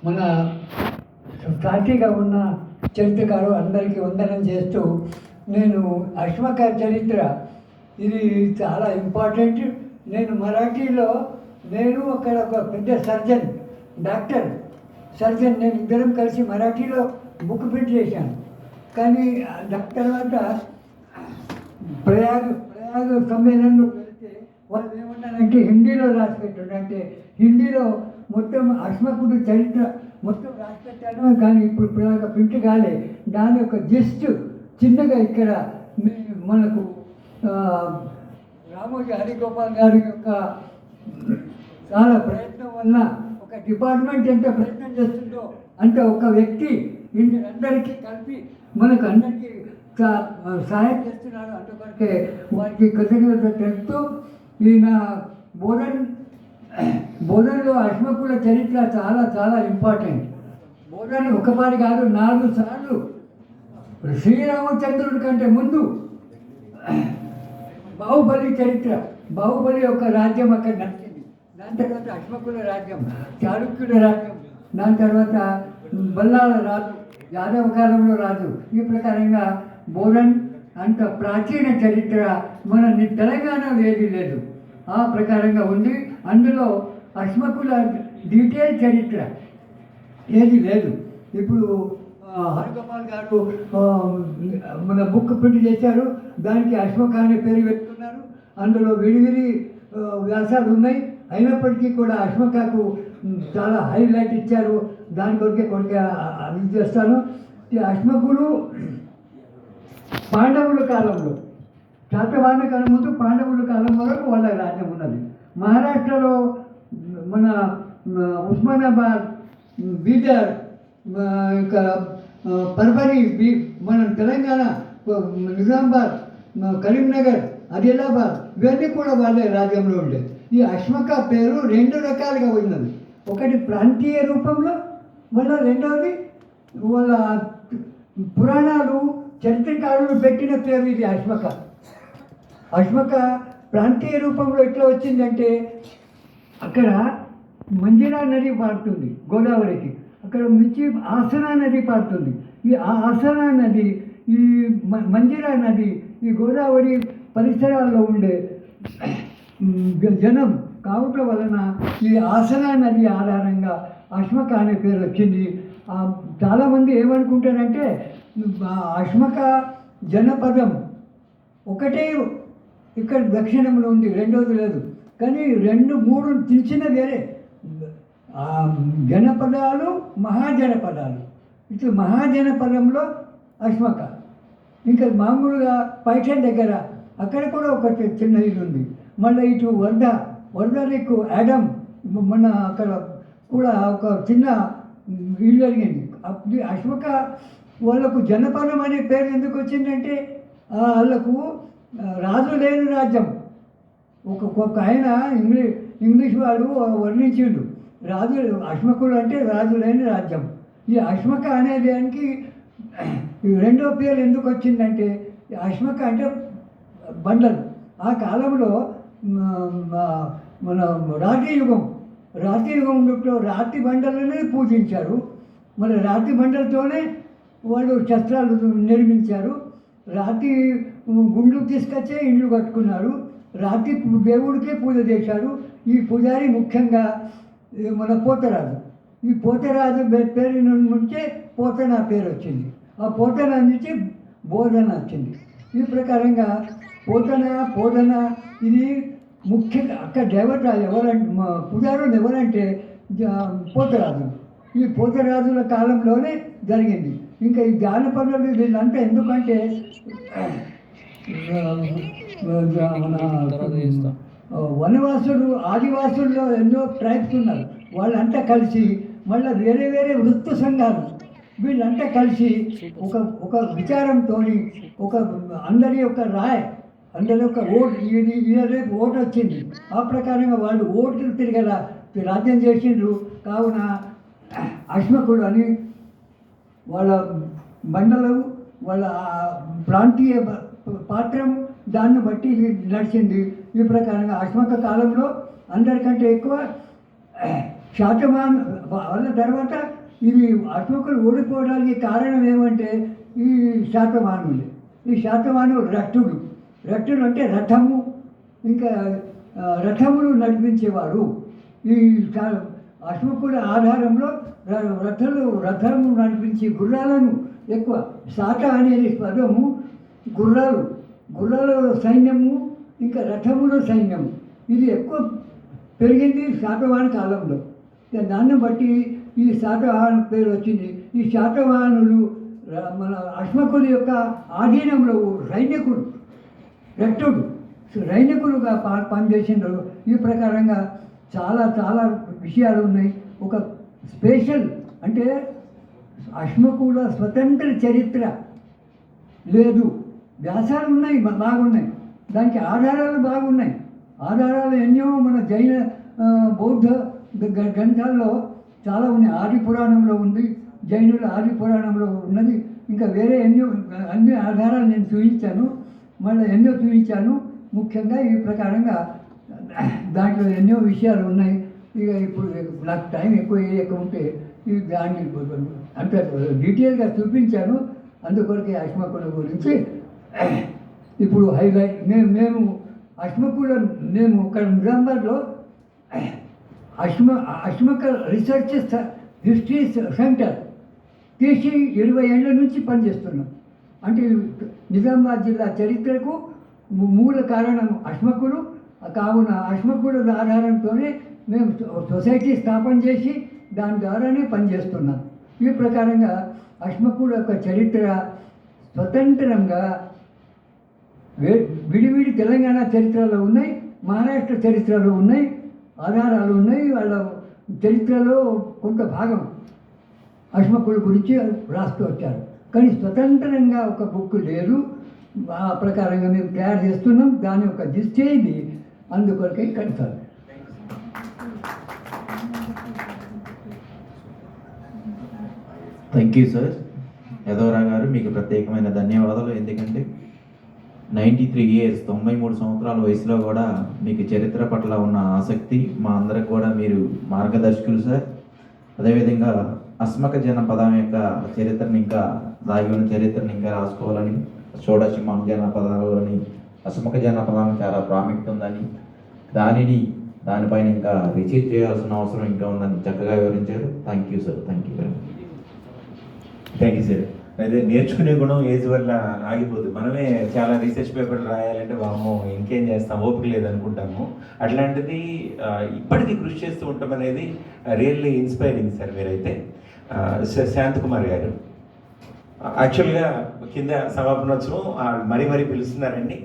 మన సాక్షిగా ఉన్న చరిత్రకారు అందరికీ వందనం చేస్తూ నేను అశ్వక చరిత్ర ఇది చాలా ఇంపార్టెంట్. నేను మరాఠీలో నేను అక్కడ ఒక పెద్ద డాక్టర్ సర్జన్ నేను ఇద్దరం కలిసి మరాఠీలో బుక్ ప్రింట్ చేశాను. కానీ దాని తర్వాత ప్రయాగ సమ్మేళనంలో వెళ్తే వాళ్ళు ఏమన్నారంటే హిందీలో రాసి పెట్టారు. అంటే హిందీలో మొత్తం అశ్వకుడు చరిత్ర మొత్తం రాసి పెట్టాను, కానీ ఇప్పుడు ప్రయాగ ప్రింట్ కాలే. దాని యొక్క జస్ట్ చిన్నగా ఇక్కడ మనకు రామోజీ హరిగోపాల్ గారి యొక్క చాలా ప్రయత్నం వల్ల ఒక డిపార్ట్మెంట్ ఎంత ప్రయత్నం చేస్తుందో అంటే ఒక వ్యక్తి అందరికీ కలిపి మనకు అందరికీ సహాయం చేస్తున్నారు. అందుకొరకే వారికి కృతజ్ఞత తెలుపుతూ ఈయన బోధనలో అశ్వకుల చరిత్ర చాలా చాలా ఇంపార్టెంట్. బోధన ఒకసారి కాదు 4 సార్లు శ్రీరామచంద్రుడి కంటే ముందు బాహుబలి చరిత్ర, బాహుబలి యొక్క రాజ్యం అక్కడ నడిచింది. దాని తర్వాత అశ్వకుల రాజ్యం, చాళుక్యుల రాజ్యం, దాని తర్వాత బల్లాల రాజు, యాదవ కాలంలో రాజు. ఈ ప్రకారంగా బోధన్ అంత ప్రాచీన చరిత్ర మన తెలంగాణలో ఏది లేదు. ఆ ప్రకారంగా ఉంది. అందులో అశ్వకుల డీటెయిల్ చరిత్ర ఏది లేదు. ఇప్పుడు హరిగోపాల్ గారు మన బుక్ ప్రింట్ చేశారు, దానికి అశ్వక అనే పేరు పెట్టుకున్నారు. అందులో విడివిడి వ్యాసాలు ఉన్నాయి. అయినప్పటికీ కూడా అశ్వకకు చాలా హైలైట్ ఇచ్చారు. దాని కొరికే అది చేస్తాను. ఈ అశ్వకుడు పాండవుల కాలంలో, శాతవాహన కాలం ముందు పాండవుల కాలం వరకు వాళ్ళ రాజ్యం ఉన్నది. మహారాష్ట్రలో మన ఉస్మానాబాద్, బీదర్, ఇంకా పర్బని, మన తెలంగాణ నిజామాబాద్, కరీంనగర్, ఆదిలాబాద్ ఇవన్నీ కూడా వాళ్ళ రాజ్యంలో ఉండేది. ఈ అశ్వక పేరు 2 రకాలుగా ఉన్నది. ఒకటి ప్రాంతీయ రూపంలో, మళ్ళీ రెండవది వాళ్ళ పురాణాలు చరిత్రకారులు పెట్టిన పేరు ఇది అశ్వక. అశ్వక ప్రాంతీయ రూపంలో ఎట్లా వచ్చిందంటే అక్కడ మంజిరా నది పారుతుంది గోదావరికి, అక్కడ మించి ఆసనా నది పారుతుంది. ఈ ఆసనా నది, ఈ మంజిరా నది, ఈ గోదావరి పరిసరాల్లో ఉండే జనం కావటం వలన ఈ ఆసనా నది ఆధారంగా అశ్వక అనే పేరు వచ్చింది. చాలామంది ఏమనుకుంటారంటే అశ్వక జనపదం ఒకటే ఇక్కడ దక్షిణంలో ఉంది, రెండోది లేదు. కానీ 2, 3 తెలిసిన వేరే జనపదాలు, మహాజనపదాలు. ఇటు మహాజనపదంలో అశ్వక, ఇంకా మామూలుగా పైఠన్ దగ్గర అక్కడ కూడా ఒక చిన్న ఇల్లు ఉంది. మళ్ళీ ఇటు వరద దిక్కు యాడమ్, మన అక్కడ కూడా ఒక చిన్న ఇల్లు జరిగింది. అప్పుడు అశ్వక వాళ్ళకు జనపదం అనే పేరు ఎందుకు వచ్చిందంటే వాళ్ళకు రాజు లేని రాజ్యం. ఒక్కొక్క ఆయన ఇంగ్లీష్ వాడు వర్ణించిండు, రాజు అశ్వకుడు అంటే రాజు లేని రాజ్యం. ఈ అశ్వక అనే దానికి రెండో పేరు ఎందుకు వచ్చిందంటే అశ్వక అంటే బండలు. ఆ కాలంలో మన రాతి యుగంలో రాతి బండలనే పూజించారు. మన రాతి బండలతోనే వాళ్ళు శస్త్రాలు నిర్మించారు. రాతి గుండ్లు తీసుకొచ్చే ఇల్లు కట్టుకున్నారు. రాతి దేవుడికే పూజ చేశారు. ఈ పూజారి ముఖ్యంగా మన పోతరాజు. ఈ పోతరాజు పేరు నుంచే పోతన పేరు వచ్చింది. ఆ పోతన నుంచి బోధన వచ్చింది. ఈ ప్రకారంగా పోతన ఇది ముఖ్యంగా అక్కడ దేవత ఎవరంటే పూజారులు ఎవరంటే పోతరాజు. ఈ పోతరాజుల కాలంలోనే జరిగింది. ఇంకా ఈ జానపదాలు వీళ్ళంతా ఎందుకంటే వనవాసులు, ఆదివాసుల్లో ఎన్నో ట్రైబ్స్ ఉన్నారు. వాళ్ళంతా కలిసి మళ్ళీ వేరే వేరే వృత్తి సంఘాలు వీళ్ళంతా కలిసి ఒక విచారంతో ఒక అందరి యొక్క అందరి యొక్క రేపు ఓటు వచ్చింది. ఆ ప్రకారంగా వాళ్ళు ఓట్లు తిరిగేలా రాజ్యం చేసిండ్రు. కావున అశ్వకుడు అని వాళ్ళ బండలు, వాళ్ళ ప్రాంతీయ పాత్రం దాన్ని బట్టి నడిచింది. ఈ ప్రకారంగా అశ్వక కాలంలో అందరికంటే ఎక్కువ శాతవాహన వాళ్ళ తర్వాత ఇది అశోకులు ఓడిపోవడానికి కారణం ఏమంటే ఈ శాతవాహనులే. ఈ శాతవాహనులు రట్టుడు అంటే రథము, ఇంకా రథములు నడిపించేవారు. ఈ అశోకుల ఆధారంలో రథము నడిపించి గుర్రాలను ఎక్కువ శాత అనేది పదము గుర్రాల సైన్యము, ఇంకా రథముల సైన్యము ఇది ఎక్కువ పెరిగింది శాతవాహన కాలంలో. దాన్ని బట్టి ఈ శాతవాహన పేరు వచ్చింది. ఈ శాతవాహనులు మన అశ్వకుల యొక్క ఆధీనంలో సైనికులుగా పనిచేసినారు. ఈ ప్రకారంగా చాలా చాలా విషయాలు ఉన్నాయి. ఒక స్పెషల్ అంటే అశ్వకుల స్వతంత్ర చరిత్ర లేదు. వ్యాసాలు ఉన్నాయి, బాగున్నాయి, దానికి ఆధారాలు బాగున్నాయి. ఆధారాలు ఎన్నో మన జైన బౌద్ధ గ్రంథాల్లో చాలా ఉన్నాయి. ఆది పురాణంలో ఉంది, జైనుల ఆది పురాణంలో ఉన్నది. ఇంకా వేరే అన్ని ఆధారాలు నేను చూపించాను, మళ్ళీ ఎన్నో చూపించాను. ముఖ్యంగా ఈ ప్రకారంగా దాంట్లో ఎన్నో విషయాలు ఉన్నాయి. ఇక ఇప్పుడు నాకు టైం ఎక్కువ ఉంటే దాన్ని అంత డీటెయిల్గా చూపించాను. అందుకొరకే అశ్వకుల గురించి ఇప్పుడు హైలైట్. మేము ఇక్కడ నిజామాబాద్లో అశ్మక రీసెర్చ్ హిస్టరీ సెంటర్ తీసి 20 ఏళ్ళ నుంచి పనిచేస్తున్నాం. అంటే నిజామాబాద్ జిల్లా చరిత్రకు మూల కారణం అశ్మకులు. కావున అశ్మకుల ఆధారంతోనే మేము సొసైటీ స్థాపన చేసి దాని ద్వారానే పనిచేస్తున్నాం. ఈ ప్రకారంగా అశ్మకుల యొక్క చరిత్ర స్వతంత్రంగా విడివిడి తెలంగాణ చరిత్రలో ఉన్నాయి, మహారాష్ట్ర చరిత్రలో ఉన్నాయి, ఆధారాలు ఉన్నాయి. వాళ్ళ చరిత్రలో కొంత భాగం అశ్మకుల గురించి రాస్తూ వచ్చారు. కానీ స్వతంత్రంగా ఒక బుక్ లేదు. ఆ ప్రకారంగా మేము తయారు చేస్తున్నాం. దాని యొక్క జిస్ట్ ఇది, అందుకొరకే కడతారు. Thank you sir. యదవరా గారు మీకు ప్రత్యేకమైన ధన్యవాదాలు. ఎందుకంటే 93 ఇయర్స్ 93 సంవత్సరాల వయసులో కూడా మీకు చరిత్ర పట్ల ఉన్న ఆసక్తి మా అందరికి కూడా మీరు మార్గదర్శకులు సార్. అదేవిధంగా అస్మక జనపదం యొక్క చరిత్రను ఇంకా దాగి ఉన్న చరిత్రను ఇంకా రాసుకోవాలని, షోడశ జనపదాలని అస్మక జనపదానికి చాలా ప్రాముఖ్యత ఉందని, దానిపైన ఇంకా రీసెర్చ్ చేయాల్సిన అవసరం ఇంకా ఉందని చక్కగా వివరించారు. Thank you sir. Thank you very much. Thank you sir. అదే నేర్చుకునే గుణం ఏజ్ వల్ల ఆగిపోతుంది. మనమే చాలా రీసెర్చ్ పేపర్లు రాయాలంటే వామ్మో ఇంకేం చేస్తాం, ఓపిక లేదనుకుంటాము. అట్లాంటిది ఇప్పటికీ కృషి చేస్తూ ఉంటాం అనేది రియల్లీ ఇన్స్పైరింగ్ సార్. మీరైతే శాంతకుమార్ గారు యాక్చువల్గా కింద సమాపనోత్సవం మరీ పిలుస్తున్నారండి.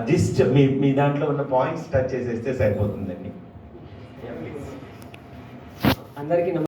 జస్ట్ మీ దాంట్లో ఉన్న పాయింట్స్ టచ్ చేసేస్తే సరిపోతుందండి. అందరికీ